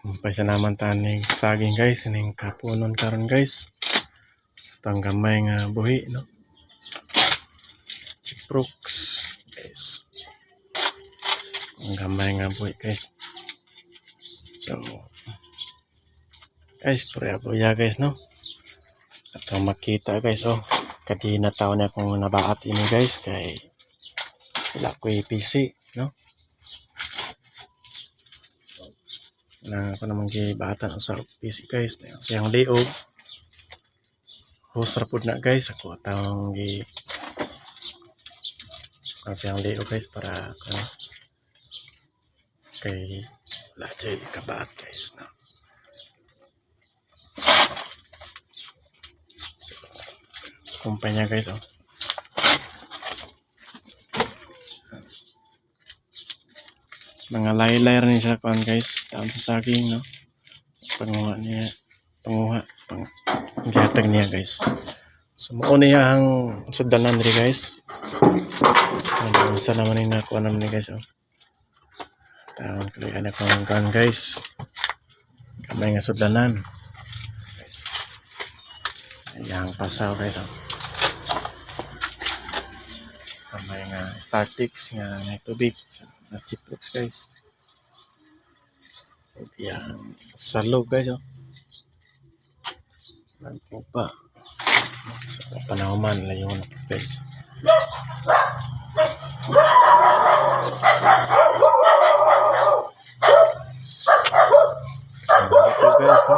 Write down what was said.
Umpisa naman taning saging guys, ining kapunon karon guys. Itong gamay nga buhi no. Chiproks guys. Ang gamay nga buhi guys. So guys, pura guys no. Atong makita guys oh. Kadina taon na akong nabaat ini guys kay wala ko PC no. Na ako namang gibatan sa PC guys. Siyang liog. Host rapod na guys. Ako atang siyang liog guys para ano. Kay wala dyan kabaat guys no. Kumpanya guys oh. Mga laylay rin siya kuan guys, taon sa saging no. Panguha niya, gihatag niya guys. So mao niya ang sudanan ri guys. Ano sa naman ni nakuha naman ni guys oh. Taon kali ana kong kuan guys. Kamay nga sudanan. Guys. Yang pasaw guys oh. Kamay nga startix nga tubig. Na chiproks guys. Yan salog guys oh. Nagpupa. Sa panahuman layon guys. Ito guys no.